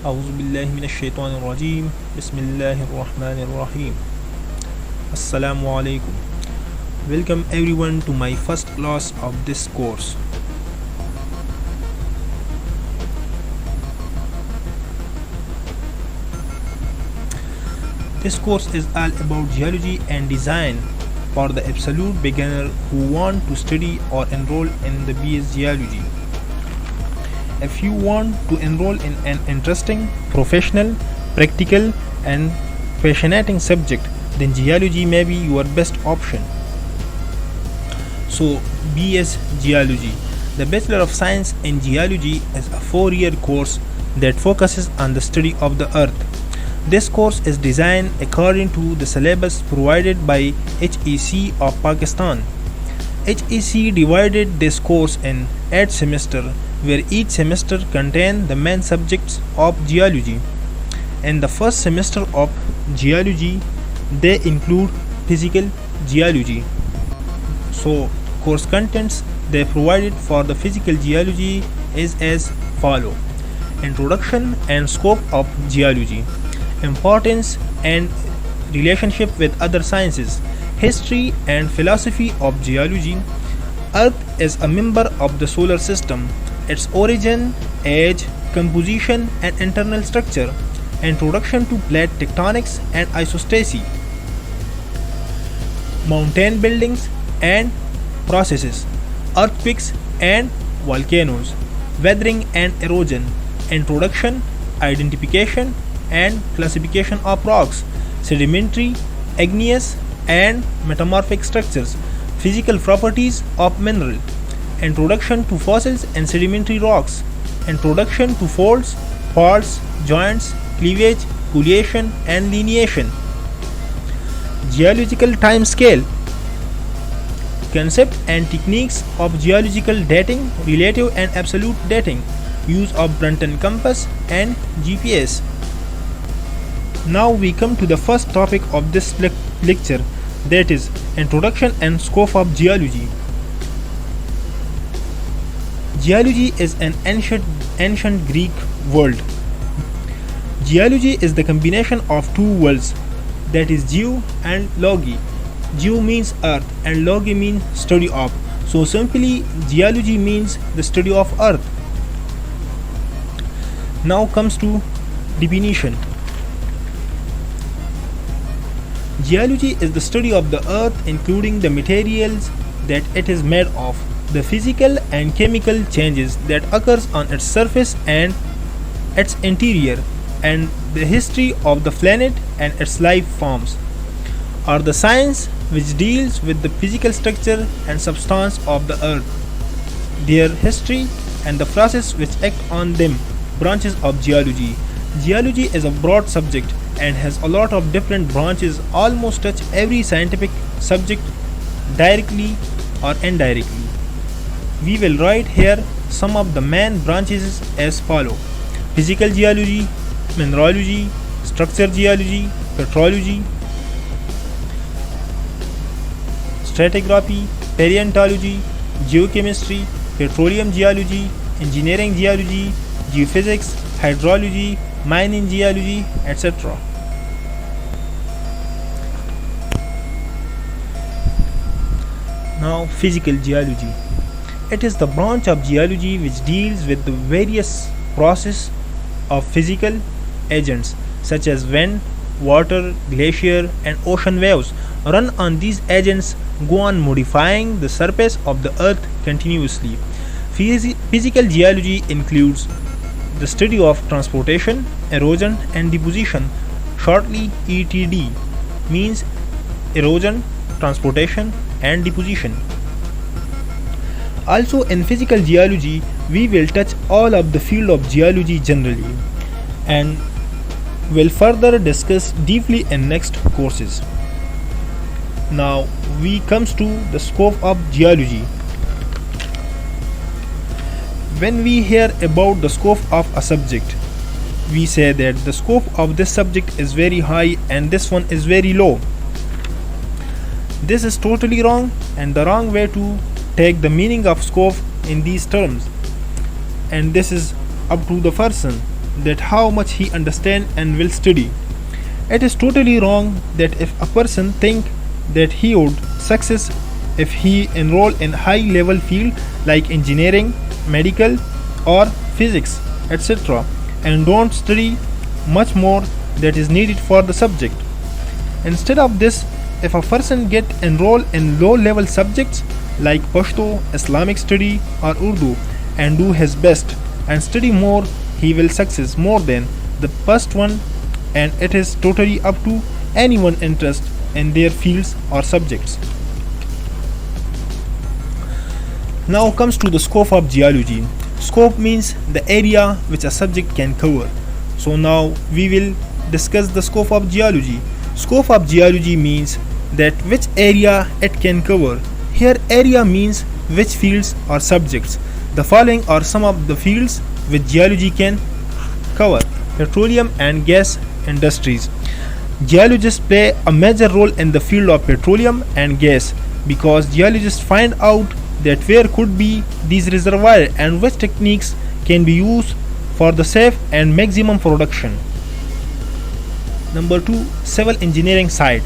أعوذ بالله من الشيطان الرجيم بسم الله الرحمن الرحيم Assalamu alaikum. Welcome everyone to my first class of this course. This course is all about geology and design for the absolute beginner who want to study or enroll in the BS Geology. If you want to enroll in an interesting, professional, practical and fascinating subject, then geology may be your best option. So, BS Geology. The Bachelor of Science in Geology is a 4-year course that focuses on the study of the earth. This course is designed according to the syllabus provided by HEC of Pakistan. HEC divided this course in 8 semesters, where each semester contains the main subjects of geology. In the first semester of geology, they include physical geology. So, course contents they provided for the physical geology is as follow: introduction and scope of geology, importance and relationship with other sciences, history and philosophy of geology, Earth is a member of the solar system, its origin, age, composition and internal structure, introduction to plate tectonics and isostasy, mountain buildings and processes, earthquakes and volcanoes, weathering and erosion, introduction, identification and classification of rocks, sedimentary, igneous and metamorphic structures, physical properties of mineral, introduction to fossils and sedimentary rocks, introduction to faults, joints, cleavage, foliation and lineation, geological time scale, concept and techniques of geological dating, relative and absolute dating, use of Brunton compass and GPS. Now we come to the first topic of this lecture, that is introduction and scope of geology. Geology is an ancient Greek word. Geology is the combination of two words, that is geo and logi. Geo means earth and logi means study of. So simply geology means the study of earth. Now comes to definition. Geology is the study of the earth, including the materials that it is made of, the physical and chemical changes that occurs on its surface and its interior, and the history of the planet and its life forms, or the science which deals with the physical structure and substance of the earth, their history and the process which act on them. Branches of geology. Geology is a broad subject and has a lot of different branches, almost touch every scientific subject directly or indirectly. We will write here some of the main branches as follow: physical geology, mineralogy, structure geology, petrology, stratigraphy, paleontology, geochemistry, petroleum geology, engineering geology, geophysics, hydrology, mining geology, etc. Now, physical geology. It is the branch of geology which deals with the various processes of physical agents such as wind, water, glacier and ocean waves run on. These agents go on modifying the surface of the earth continuously. Physical geology includes the study of transportation, erosion and deposition. Shortly, ETD means erosion, transportation and deposition. Also in physical geology, we will touch all of the field of geology generally and will further discuss deeply in next courses. Now we comes to the scope of geology. When we hear about the scope of a subject, we say that the scope of this subject is very high and this one is very low. This is totally wrong and the wrong way to take the meaning of scope in these terms, and this is up to the person that how much he understand and will study. It is totally wrong that if a person think that he would success if he enroll in high level field like engineering, medical or physics, etc., and don't study much more that is needed for the subject. Instead of this, if a person get enrolled in low level subjects like Pashto, Islamic study or Urdu and do his best and study more, he will success more than the first one, and it is totally up to anyone interest in their fields or subjects. Now comes to the scope of geology. Scope means the area which a subject can cover. So now we will discuss the scope of geology. Scope of geology means that which area it can cover. Here area means which fields or subjects. The following are some of the fields which geology can cover. Petroleum and gas industries. Geologists play a major role in the field of petroleum and gas because geologists find out that where could be these reservoirs and which techniques can be used for the safe and maximum production. Number 2, civil engineering site.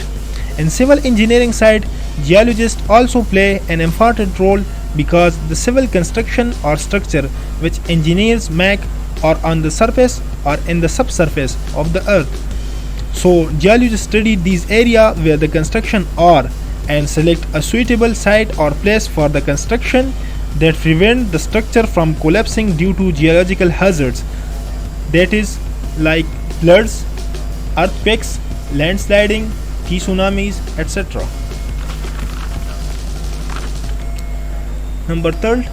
In civil engineering site, geologists also play an important role because the civil construction or structure which engineers make are on the surface or in the subsurface of the earth. So geologists study these areas where the construction are and select a suitable site or place for the construction that prevent the structure from collapsing due to geological hazards, that is like floods, earthquakes, landsliding, tsunamis, etc. Number 3,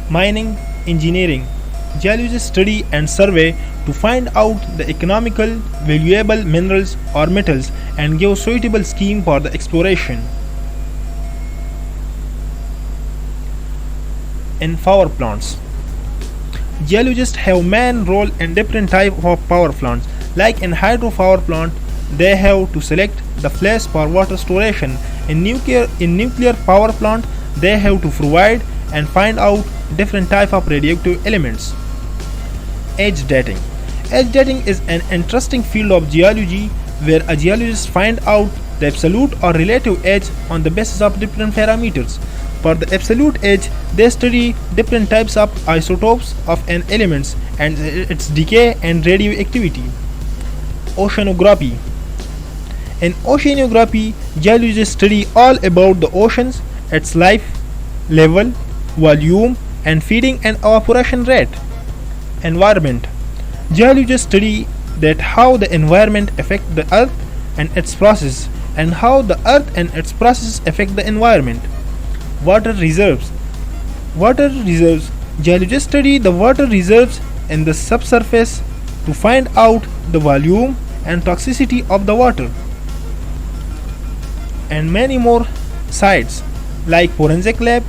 mining engineering. Geologists study and survey to find out the economical valuable minerals or metals and give suitable scheme for the exploration. In power plants, geologists have main role in different type of power plants. Like in hydropower plant, they have to select the place for water storage. In nuclear power plant, they have to provide and find out different type of radioactive elements. Age dating. Age dating is an interesting field of geology where a geologist find out the absolute or relative age on the basis of different parameters. For the absolute age, they study different types of isotopes of an elements and its decay and radioactivity. Oceanography. In oceanography, geologists study all about the oceans, its life level, volume, and feeding and evaporation rate. Environment. Geologists study that how the environment affect the earth and its process, and how the earth and its process affect the environment. Water reserves. Water reserves. Geologists study the water reserves in the subsurface to find out the volume and toxicity of the water. And many more sites like forensic lab,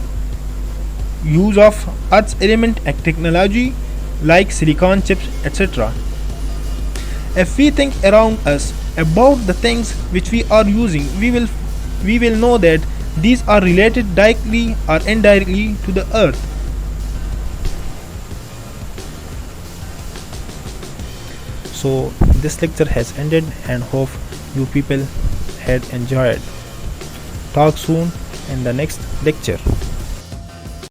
use of earth's element and technology like silicon chips, etc. If we think around us about the things which we are using, we will know that these are related directly or indirectly to the earth. So this lecture has ended and hope you people had enjoyed. Talk soon in the next lecture.